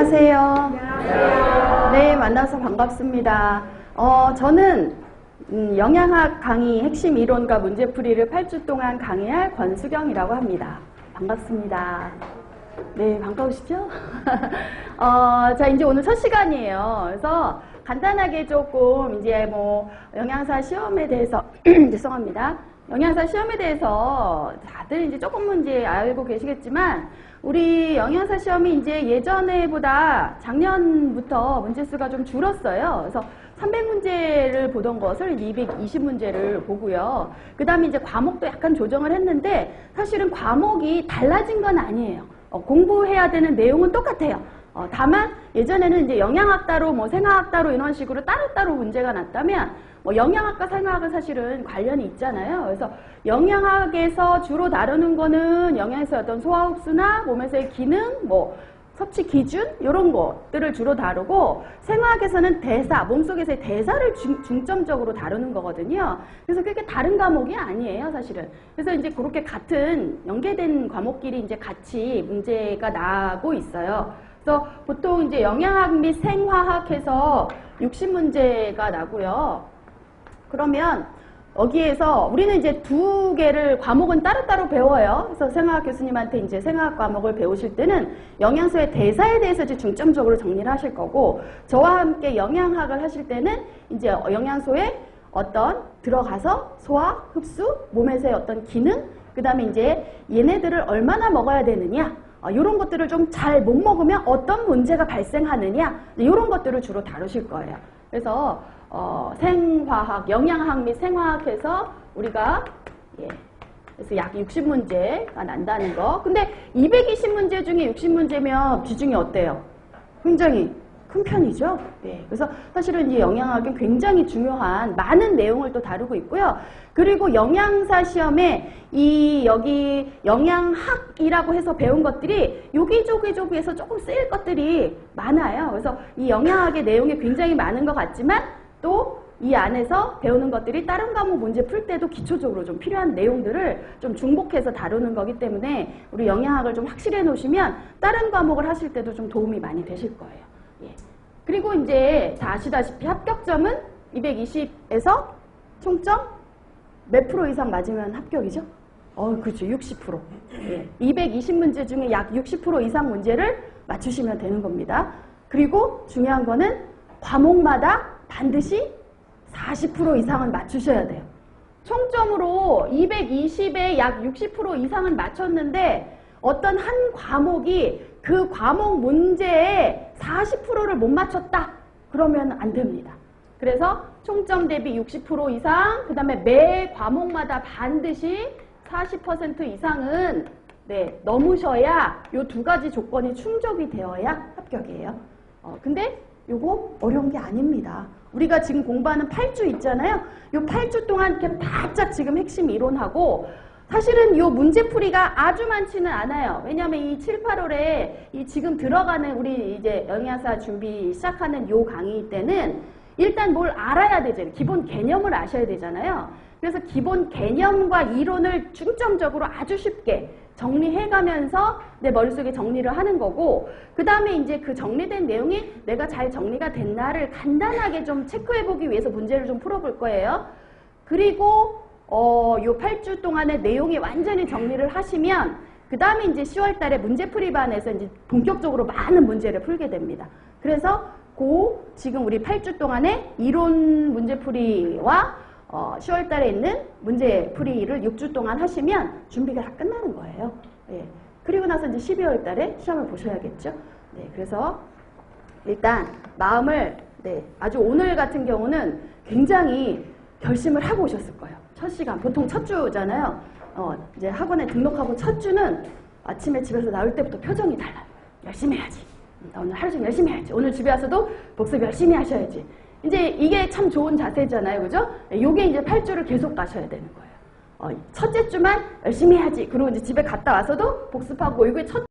안녕하세요. 안녕하세요. 네, 만나서 반갑습니다. 저는 영양학 강의 핵심 이론과 문제풀이를 8주 동안 강의할 권수경이라고 합니다. 반갑습니다. 네, 반가우시죠? 자, 이제 오늘 첫 시간이에요. 그래서 간단하게 조금 이제 영양사 시험에 대해서 죄송합니다. 영양사 시험에 대해서 다들 이제 조금은 이제 알고 계시겠지만 우리 영양사 시험이 이제 예전에보다 작년부터 문제수가 좀 줄었어요. 그래서 300문제를 보던 것을 220문제를 보고요. 그 다음에 이제 과목도 약간 조정을 했는데 사실은 과목이 달라진 건 아니에요. 공부해야 되는 내용은 똑같아요. 다만 예전에는 이제 영양학 따로 생화학 따로 이런 식으로 따로따로 문제가 났다면 영양학과 생화학은 사실은 관련이 있잖아요. 그래서 영양학에서 주로 다루는 거는 영양에서의 어떤 소화 흡수나 몸에서의 기능, 섭취 기준 이런 것들을 주로 다루고 생화학에서는 대사, 몸속에서의 대사를 중점적으로 다루는 거거든요. 그래서 그렇게 다른 과목이 아니에요, 사실은. 그래서 이제 그렇게 같은 연계된 과목끼리 이제 같이 문제가 나고 있어요. 그래서 보통 이제 영양학 및 생화학에서 60문제가 나고요. 그러면 여기에서 우리는 이제 두 개를 과목은 따로따로 배워요. 그래서 생화학 교수님한테 이제 생화학 과목을 배우실 때는 영양소의 대사에 대해서 이제 중점적으로 정리를 하실 거고, 저와 함께 영양학을 하실 때는 이제 영양소의 어떤 들어가서 소화, 흡수, 몸에서의 어떤 기능, 그 다음에 이제 얘네들을 얼마나 먹어야 되느냐, 이런 것들을 좀 잘 못 먹으면 어떤 문제가 발생하느냐, 이런 것들을 주로 다루실 거예요. 그래서 생화학, 영양학 및 생화학에서 우리가 그래서 약 60문제가 난다는 거. 근데 220문제 중에 60문제면 비중이 어때요? 굉장히 큰 편이죠. 그래서 사실은 이 영양학은 굉장히 중요한 많은 내용을 또 다루고 있고요. 그리고 영양사 시험에 여기 영양학이라고 해서 배운 것들이 여기저기에서 조금 쓰일 것들이 많아요. 그래서 이 영양학의 내용이 굉장히 많은 것 같지만 또 이 안에서 배우는 것들이 다른 과목 문제 풀 때도 기초적으로 좀 필요한 내용들을 좀 중복해서 다루는 거기 때문에 우리 영양학을 좀 확실히 해놓으시면 다른 과목을 하실 때도 좀 도움이 많이 되실 거예요. 그리고 이제 다 아시다시피 합격점은 220에서 총점 몇 프로 이상 맞으면 합격이죠? 그렇죠. 60%. 220문제 중에 약 60% 이상 문제를 맞추시면 되는 겁니다. 그리고 중요한 거는 과목마다 반드시 40% 이상은 맞추셔야 돼요. 총점으로 220에 약 60% 이상은 맞췄는데 어떤 한 과목이 그 과목 문제에 40%를 못 맞췄다? 그러면 안 됩니다. 그래서 총점 대비 60% 이상, 그 다음에 매 과목마다 반드시 40% 이상은 넘으셔야 이 두 가지 조건이 충족이 되어야 합격이에요. 근데 요거 어려운 게 아닙니다. 우리가 지금 공부하는 8주 있잖아요. 요 8주 동안 이렇게 바짝 지금 핵심 이론하고 사실은 이 문제풀이가 아주 많지는 않아요. 왜냐하면 이 7, 8월에 이 지금 들어가는 우리 이제 영양사 준비 시작하는 요 강의 때는 일단 뭘 알아야 되잖아요. 기본 개념을 아셔야 되잖아요. 그래서 기본 개념과 이론을 중점적으로 아주 쉽게 정리해가면서 내 머릿속에 정리를 하는 거고, 그 다음에 이제 그 정리된 내용이 내가 잘 정리가 됐나를 간단하게 좀 체크해보기 위해서 문제를 좀 풀어볼 거예요. 그리고 요 8주 동안의 내용이 완전히 정리를 하시면 그 다음에 이제 10월 달에 문제풀이반에서 이제 본격적으로 많은 문제를 풀게 됩니다. 그래서 지금 우리 8주 동안의 이론 문제풀이와 10월 달에 있는 문제풀이를 6주 동안 하시면 준비가 다 끝나는 거예요. 그리고 나서 이제 12월 달에 시험을 보셔야겠죠. 그래서 일단 마음을 아주 오늘 같은 경우는 굉장히 결심을 하고 오셨을 거예요. 첫 시간, 보통 첫 주잖아요. 이제 학원에 등록하고 첫 주는 아침에 집에서 나올 때부터 표정이 달라요. 열심히 해야지. 나 오늘 하루 종일 열심히 해야지. 오늘 집에 와서도 복습 열심히 하셔야지. 이제 이게 참 좋은 자세잖아요. 그죠? 요게 이제 8주를 계속 가셔야 되는 거예요. 첫째 주만 열심히 해야지. 그리고 이제 집에 갔다 와서도 복습하고, 이게 첫